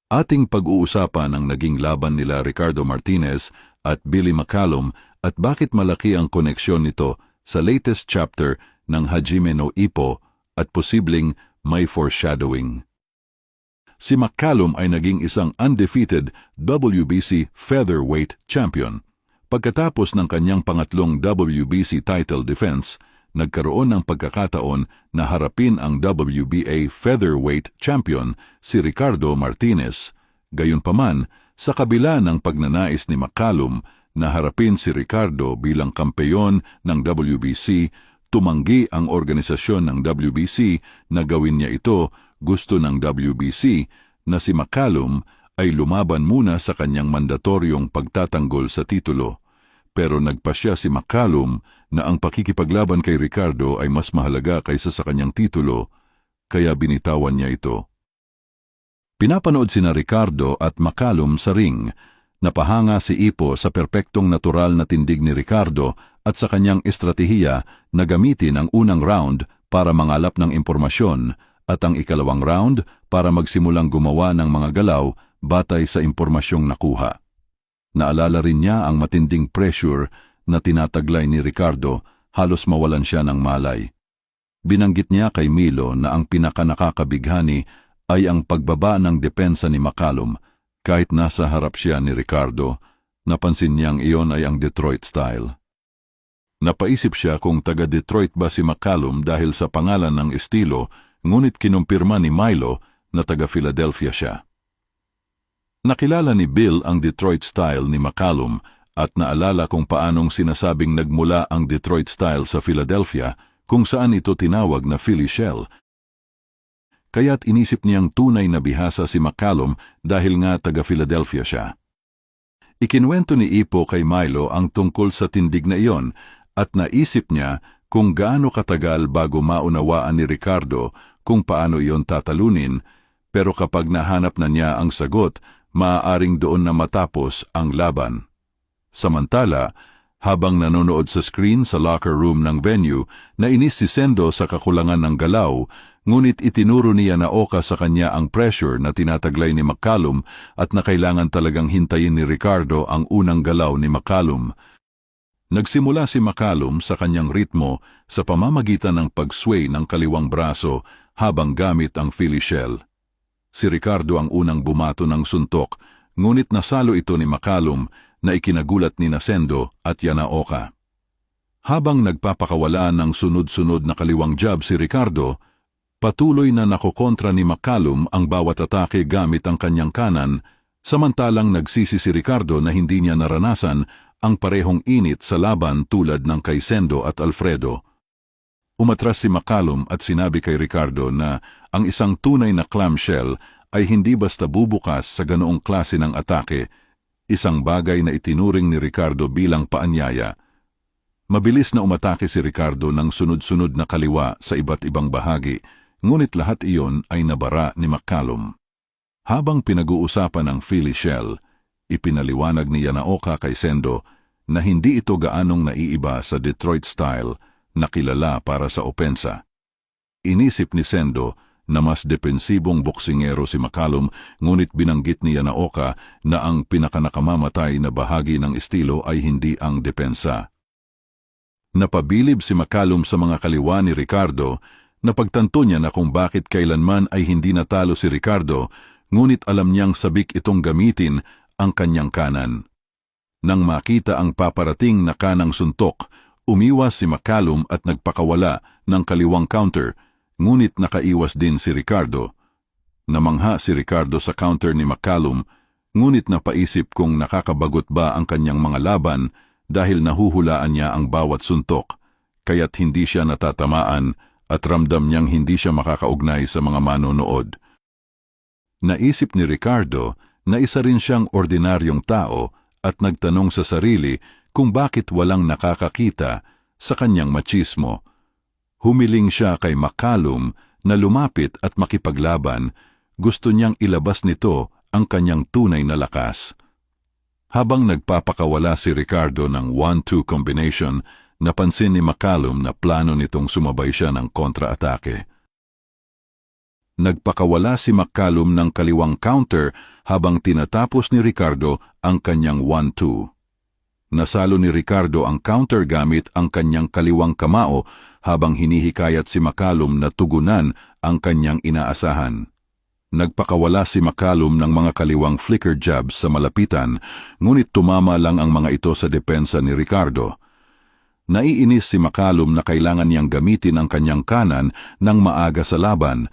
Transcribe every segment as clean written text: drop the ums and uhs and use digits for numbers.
Ating pag-uusapan ang naging laban nila Ricardo Martinez at Billy McCallum at bakit malaki ang koneksyon nito sa latest chapter ng Hajime no Ippo at posibleng may foreshadowing. Si McCallum ay naging isang undefeated WBC featherweight champion. Pagkatapos ng kanyang pangatlong WBC title defense, nagkaroon ng pagkakataon na harapin ang WBA featherweight champion si Ricardo Martinez. Gayunpaman, sa kabila ng pagnanais ni McCallum na harapin si Ricardo bilang kampeyon ng WBC, tumanggi ang organisasyon ng WBC na gawin niya ito. Gusto ng WBC na si McCallum ay lumaban muna sa kanyang mandatoryong pagtatanggol sa titulo. Pero nagpasya si McCallum na ang pakikipaglaban kay Ricardo ay mas mahalaga kaysa sa kanyang titulo, kaya binitawan niya ito. Pinapanood sina Ricardo at McCallum sa ring. Napahanga si Ippo sa perpektong natural na tindig ni Ricardo at sa kanyang estratehiya na gamitin ang unang round para mangalap ng impormasyon at ang ikalawang round para magsimulang gumawa ng mga galaw batay sa impormasyong nakuha. Naalala rin niya ang matinding pressure na tinataglay ni Ricardo, halos mawalan siya ng malay. Binanggit niya kay Milo na ang pinakanakakabighani ay ang pagbaba ng depensa ni McCallum. Kahit nasa harap siya ni Ricardo, napansin niyang iyon ay ang Detroit style. Napaisip siya kung taga-Detroit ba si McCallum dahil sa pangalan ng estilo, ngunit kinumpirma ni Milo na taga-Philadelphia siya. Nakilala ni Bill ang Detroit style ni McCallum at naalala kung paanong sinasabing nagmula ang Detroit style sa Philadelphia kung saan ito tinawag na Philly Shell. Kaya't inisip niyang tunay na bihasa si McCallum dahil nga taga-Philadelphia siya. Ikinwento ni Ippo kay Milo ang tungkol sa tindig na iyon at naisip niya kung gaano katagal bago maunawaan ni Ricardo kung paano iyon tatalunin, pero kapag nahanap na niya ang sagot, maaaring doon na matapos ang laban. Samantala, habang nanonood sa screen sa locker room ng venue, nainis si Sendo sa kakulangan ng galaw, ngunit itinuro niya na Oka sa kanya ang pressure na tinataglay ni McCallum at na kailangan talagang hintayin ni Ricardo ang unang galaw ni McCallum. Nagsimula si McCallum sa kanyang ritmo sa pamamagitan ng pag-sway ng kaliwang braso habang gamit ang Philly Shell. Si Ricardo ang unang bumato ng suntok, ngunit nasalo ito ni McCallum na ikinagulat ni Sendo at Yanaoka. Habang nagpapakawala ng sunod-sunod na kaliwang jab si Ricardo, patuloy na nakokontra ni McCallum ang bawat atake gamit ang kanyang kanan, samantalang nagsisi si Ricardo na hindi niya naranasan ang parehong init sa laban tulad ng kay Sendo at Alfredo. Umatras si McCallum at sinabi kay Ricardo na ang isang tunay na clamshell ay hindi basta bubukas sa ganoong klase ng atake, isang bagay na itinuring ni Ricardo bilang paanyaya. Mabilis na umatake si Ricardo ng sunod-sunod na kaliwa sa iba't ibang bahagi, ngunit lahat iyon ay nabara ni McCallum. Habang pinag-uusapan ang Philly Shell, ipinaliwanag ni Yanaoka kay Sendo na hindi ito gaanong naiiba sa Detroit style na kilala para sa opensa. Inisip ni Sendo na mas depensibong boksingero si McCallum, ngunit binanggit ni Yanaoka na ang pinakanakamamatay na bahagi ng estilo ay hindi ang depensa. Napabilib si McCallum sa mga kaliwa ni Ricardo. Napagtanto niya na kung bakit kailanman ay hindi natalo si Ricardo, ngunit alam niyang sabik itong gamitin ang kanyang kanan. Nang makita ang paparating na kanang suntok, umiwas si McCallum at nagpakawala ng kaliwang counter, ngunit nakaiwas din si Ricardo. Namangha si Ricardo sa counter ni McCallum, ngunit napaisip kung nakakabagot ba ang kanyang mga laban dahil nahuhulaan niya ang bawat suntok, kaya't hindi siya natatamaan at ramdam niyang hindi siya makakaugnay sa mga manonood. Naisip ni Ricardo na isa rin siyang ordinaryong tao at nagtanong sa sarili kung bakit walang nakakakita sa kanyang machismo. Humiling siya kay McCallum na lumapit at makipaglaban. Gusto niyang ilabas nito ang kanyang tunay na lakas. Habang nagpapakawala si Ricardo ng 1-2 combination, napansin ni McCallum na plano nitong sumabay siya ng kontra-atake. Nagpakawala si McCallum ng kaliwang counter habang tinatapos ni Ricardo ang kanyang 1-2. Nasalo ni Ricardo ang counter gamit ang kanyang kaliwang kamao habang hinihikayat si McCallum na tugunan ang kanyang inaasahan. Nagpakawala si McCallum ng mga kaliwang flicker jabs sa malapitan, ngunit tumama lang ang mga ito sa depensa ni Ricardo. Naiinis si McCallum na kailangan niyang gamitin ang kanyang kanan ng maaga sa laban,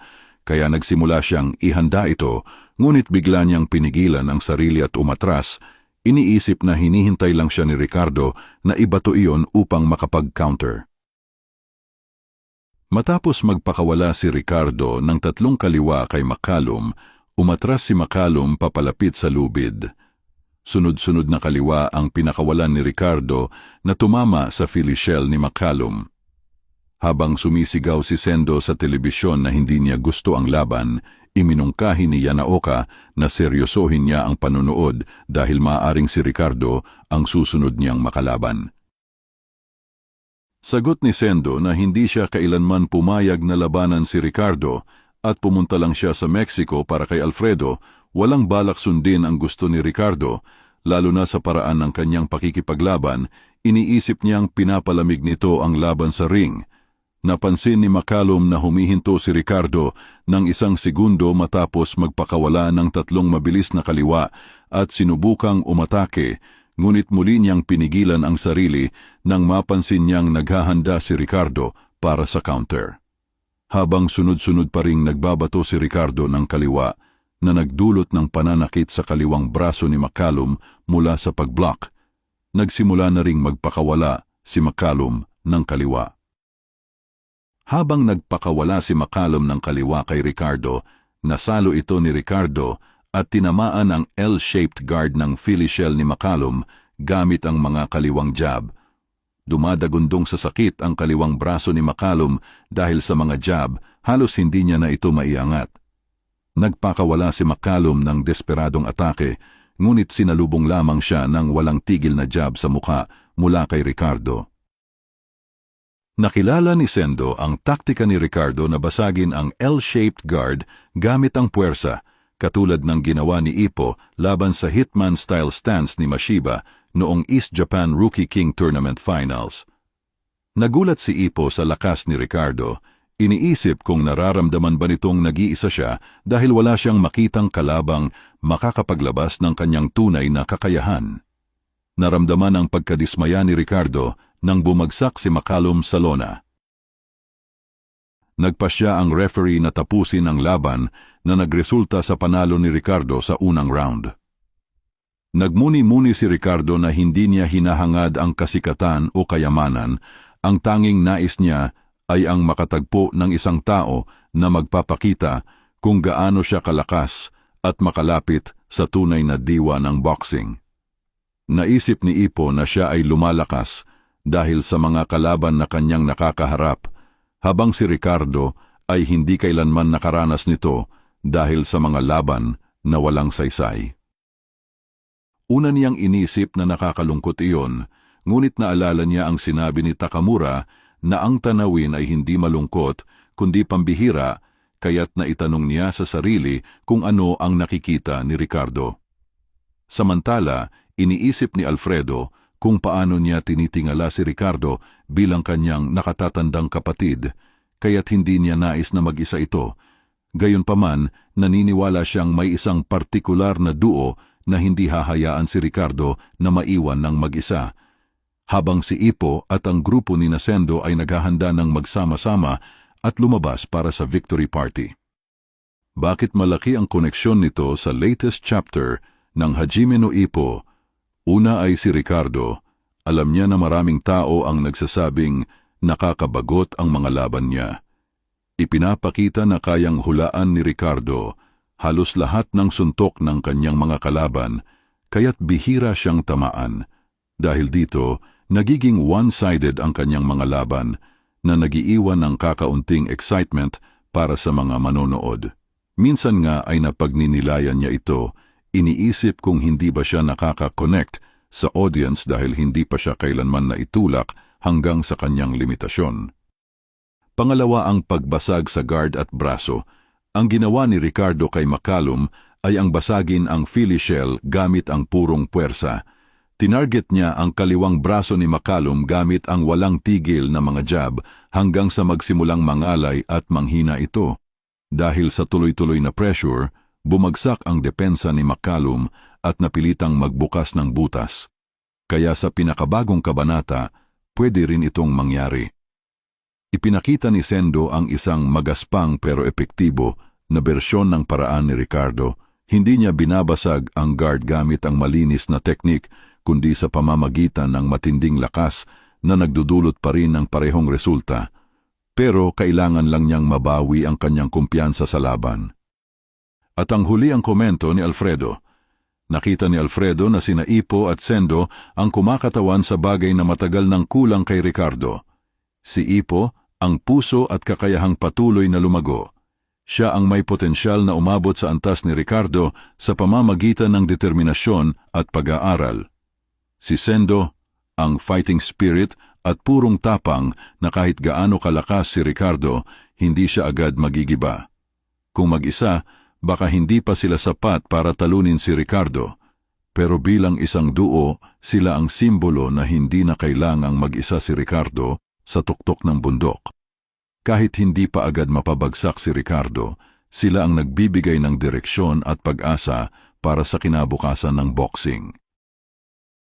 kaya nagsimula siyang ihanda ito, ngunit bigla niyang pinigilan ang sarili at umatras. Iniisip na hinihintay lang siya ni Ricardo na ibato iyon upang makapag-counter. Matapos magpakawala si Ricardo ng 3 kaliwa kay McCallum, umatras si McCallum papalapit sa lubid. Sunod-sunod na kaliwa ang pinakawalan ni Ricardo na tumama sa Philly shell ni McCallum. Habang sumisigaw si Sendo sa telebisyon na hindi niya gusto ang laban, iminungkahi ni Yanaoka na seryosohin niya ang panunood dahil maaaring si Ricardo ang susunod niyang makalaban. Sagot ni Sendo na hindi siya kailanman pumayag na labanan si Ricardo at pumunta lang siya sa Mexico para kay Alfredo, walang balak sundin ang gusto ni Ricardo, lalo na sa paraan ng kanyang pakikipaglaban. Iniisip niyang pinapalamig nito ang laban sa ring. Napansin ni McCallum na humihinto si Ricardo ng 1 segundo matapos magpakawala ng 3 mabilis na kaliwa at sinubukang umatake, ngunit muli niyang pinigilan ang sarili nang mapansin niyang naghahanda si Ricardo para sa counter. Habang sunod-sunod pa ring nagbabato si Ricardo ng kaliwa na nagdulot ng pananakit sa kaliwang braso ni McCallum mula sa pag-block, nagsimula na ring magpakawala si McCallum ng kaliwa. Habang nagpakawala si McCallum ng kaliwa kay Ricardo, nasalo ito ni Ricardo at tinamaan ang L-shaped guard ng Philly shell ni McCallum gamit ang mga kaliwang jab. Dumadagundong sa sakit ang kaliwang braso ni McCallum dahil sa mga jab, halos hindi niya na ito maiangat. Nagpakawala si McCallum ng desperadong atake, ngunit sinalubong lamang siya ng walang tigil na jab sa mukha mula kay Ricardo. Nakilala ni Sendo ang taktika ni Ricardo na basagin ang L-shaped guard gamit ang puwersa, katulad ng ginawa ni Ippo laban sa Hitman-style stance ni Mashiba noong East Japan Rookie King Tournament Finals. Nagulat si Ippo sa lakas ni Ricardo. Iniisip kung nararamdaman ba nitong nag-iisa siya dahil wala siyang makitang kalabang makakapaglabas ng kanyang tunay na kakayahan. Naramdaman ang pagkadismaya ni Ricardo nang bumagsak si McCallum sa lona. Nagpasya ang referee na tapusin ang laban na nagresulta sa panalo ni Ricardo sa unang round. Nagmuni-muni si Ricardo na hindi niya hinahangad ang kasikatan o kayamanan, ang tanging nais niya ay ang makatagpo ng isang tao na magpapakita kung gaano siya kalakas at makalapit sa tunay na diwa ng boxing. Naisip ni Ippo na siya ay lumalakas dahil sa mga kalaban na kanyang nakakaharap, habang si Ricardo ay hindi kailanman nakaranas nito dahil sa mga laban na walang saysay. Una niyang inisip na nakakalungkot iyon, ngunit naalala niya ang sinabi ni Takamura na ang tanawin ay hindi malungkot kundi pambihira, kaya't naitanong niya sa sarili kung ano ang nakikita ni Ricardo. Samantala, iniisip ni Alfredo kung paano niya tinitingala si Ricardo bilang kanyang nakatatandang kapatid, kaya't hindi niya nais na mag-isa ito. Gayunpaman, naniniwala siyang may isang partikular na duo na hindi hahayaan si Ricardo na maiwan ng mag-isa. Habang si Ippo at ang grupo ni Sendo ay naghahanda ng magsama-sama at lumabas para sa victory party. Bakit malaki ang koneksyon nito sa latest chapter ng Hajime no Ippo? Una ay si Ricardo. Alam niya na maraming tao ang nagsasabing nakakabagot ang mga laban niya. Ipinapakita na kayang hulaan ni Ricardo halos lahat ng suntok ng kanyang mga kalaban, kaya't bihira siyang tamaan. Dahil dito, nagiging one-sided ang kanyang mga laban na nagiiwan ng kakaunting excitement para sa mga manonood. Minsan nga ay napagninilayan niya ito. Iniisip kung hindi ba siya nakaka-connect sa audience dahil hindi pa siya kailanman naitulak hanggang sa kanyang limitasyon. Pangalawa ang pagbasag sa guard at braso. Ang ginawa ni Ricardo kay McCallum ay ang basagin ang Philly shell gamit ang purong puwersa. Tinarget niya ang kaliwang braso ni McCallum gamit ang walang tigil na mga jab hanggang sa magsimulang mangalay at manghina ito. Dahil sa tuloy-tuloy na pressure, bumagsak ang depensa ni McCallum at napilitang magbukas ng butas. Kaya sa pinakabagong kabanata, pwede rin itong mangyari. Ipinakita ni Sendo ang isang magaspang pero epektibo na bersyon ng paraan ni Ricardo. Hindi niya binabasag ang guard gamit ang malinis na teknik, kundi sa pamamagitan ng matinding lakas na nagdudulot pa rin ng parehong resulta. Pero kailangan lang niyang mabawi ang kanyang kumpiyansa sa laban. At ang huli ang komento ni Alfredo. Nakita ni Alfredo na sina Ipo at Sendo ang kumakatawan sa bagay na matagal nang kulang kay Ricardo. Si Ipo, ang puso at kakayahang patuloy na lumago. Siya ang may potensyal na umabot sa antas ni Ricardo sa pamamagitan ng determinasyon at pag-aaral. Si Sendo, ang fighting spirit at purong tapang na kahit gaano kalakas si Ricardo, hindi siya agad magigiba. Kung mag-isa, baka hindi pa sila sapat para talunin si Ricardo, pero bilang isang duo, sila ang simbolo na hindi na kailangang mag-isa si Ricardo sa tuktok ng bundok. Kahit hindi pa agad mapabagsak si Ricardo, sila ang nagbibigay ng direksyon at pag-asa para sa kinabukasan ng boxing.